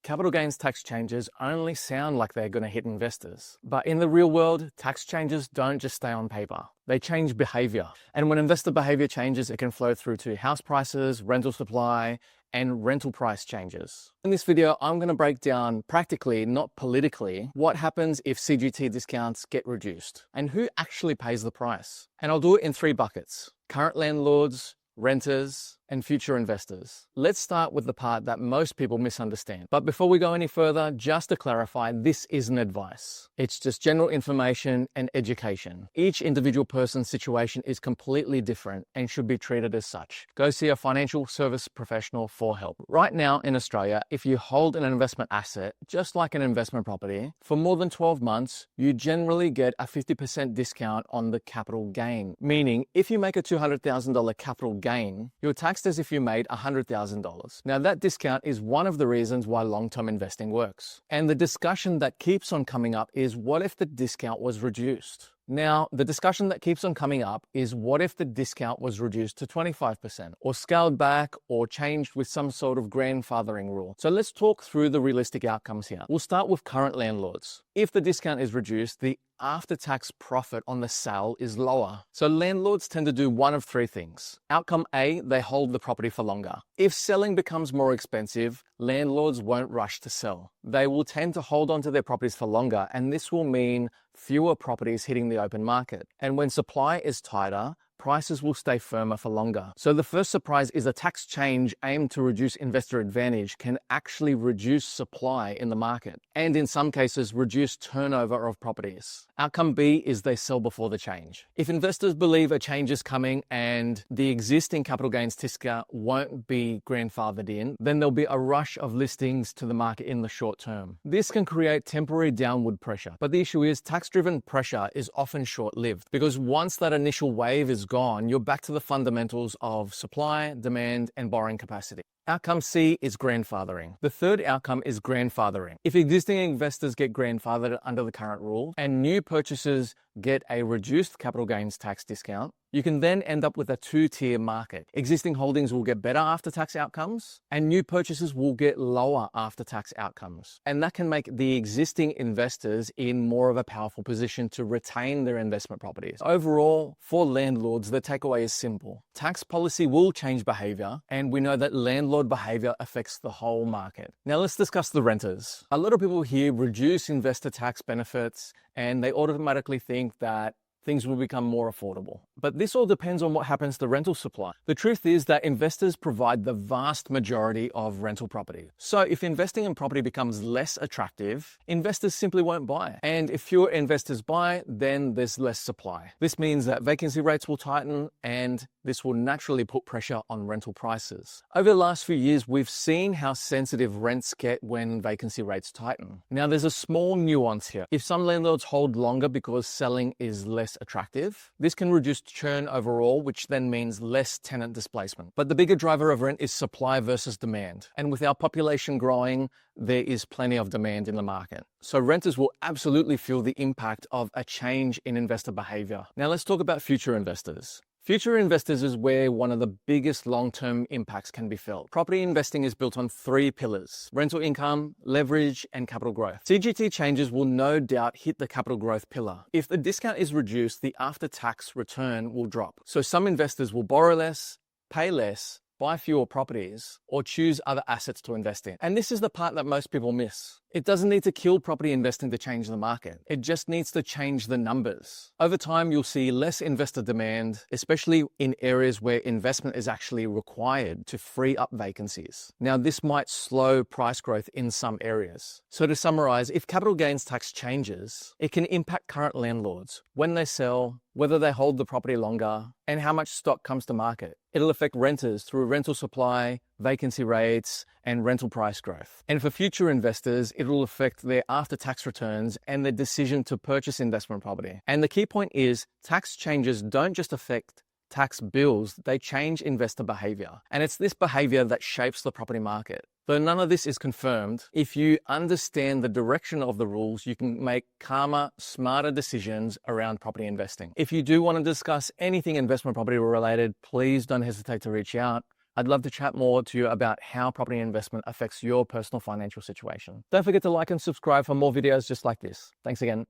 Capital gains tax changes only sound like they're going to hit investors. But in the real world, tax changes don't just stay on paper. They change behaviour. And when investor behaviour changes, it can flow through to house prices, rental supply, and rental price changes. In this video, I'm going to break down practically, not politically, what happens if CGT discounts get reduced and who actually pays the price. And I'll do it in 3 buckets: current landlords, renters, and future investors. Let's start with the part that most people misunderstand. But before we go any further, just to clarify, this isn't advice. It's just general information and education. Each individual person's situation is completely different and should be treated as such. Go see a financial service professional for help. Right now in Australia, if you hold an investment asset, just like an investment property, for more than 12 months, you generally get a 50% discount on the capital gain. Meaning, if you make a $200,000 capital gain, you're taxed as if you made $100,000. Now that discount is one of the reasons why long-term investing works. And the discussion that keeps on coming up is, what if the discount was reduced? Now, the discussion that keeps on coming up is, what if the discount was reduced to 25% or scaled back or changed with some sort of grandfathering rule? So let's talk through the realistic outcomes here. We'll start with current landlords. If the discount is reduced, the after-tax profit on the sale is lower. So landlords tend to do one of 3 things. Outcome A, they hold the property for longer. If selling becomes more expensive, landlords won't rush to sell. They will tend to hold on to their properties for longer, and this will mean fewer properties hitting the open market. And when supply is tighter, prices will stay firmer for longer. So the first surprise is a tax change aimed to reduce investor advantage can actually reduce supply in the market, and in some cases reduce turnover of properties. Outcome B is they sell before the change. If investors believe a change is coming and the existing capital gains discount won't be grandfathered in, then there'll be a rush of listings to the market in the short term. This can create temporary downward pressure, but the issue is tax-driven pressure is often short-lived, because once that initial wave is gone, you're back to the fundamentals of supply, demand, and borrowing capacity. Outcome C is grandfathering. The third outcome is grandfathering. If existing investors get grandfathered under the current rule and new purchasers get a reduced capital gains tax discount, you can then end up with a 2-tier market. Existing holdings will get better after-tax outcomes, and new purchases will get lower after-tax outcomes. And that can make the existing investors in more of a powerful position to retain their investment properties. Overall, for landlords, the takeaway is simple. Tax policy will change behavior, and we know that landlord behavior affects the whole market. Now let's discuss the renters. A lot of people here reduce investor tax benefits, and they automatically think that things will become more affordable. But this all depends on what happens to rental supply. The truth is that investors provide the vast majority of rental property. So if investing in property becomes less attractive, investors simply won't buy. And if fewer investors buy, then there's less supply. This means that vacancy rates will tighten, and this will naturally put pressure on rental prices. Over the last few years, we've seen how sensitive rents get when vacancy rates tighten. Now, there's a small nuance here. If some landlords hold longer because selling is less attractive, this can reduce churn overall, which then means less tenant displacement. But the bigger driver of rent is supply versus demand. And with our population growing, there is plenty of demand in the market. So renters will absolutely feel the impact of a change in investor behavior. Now let's talk about future investors. Future investors is where one of the biggest long-term impacts can be felt. Property investing is built on 3 pillars: rental income, leverage, and capital growth. CGT changes will no doubt hit the capital growth pillar. If the discount is reduced, the after-tax return will drop. So some investors will borrow less, pay less, buy fewer properties, or choose other assets to invest in. And this is the part that most people miss. It doesn't need to kill property investing to change the market. It just needs to change the numbers. Over time, you'll see less investor demand, especially in areas where investment is actually required to free up vacancies. Now, this might slow price growth in some areas. So to summarize, if capital gains tax changes, it can impact current landlords when they sell, whether they hold the property longer, and how much stock comes to market. It'll affect renters through rental supply, vacancy rates, and rental price growth. And for future investors, it will affect their after-tax returns and their decision to purchase investment property. And the key point is, tax changes don't just affect tax bills, they change investor behavior. And it's this behavior that shapes the property market. Though none of this is confirmed, if you understand the direction of the rules, you can make calmer, smarter decisions around property investing. If you do want to discuss anything investment property related, please don't hesitate to reach out. I'd love to chat more to you about how property investment affects your personal financial situation. Don't forget to like and subscribe for more videos just like this. Thanks again.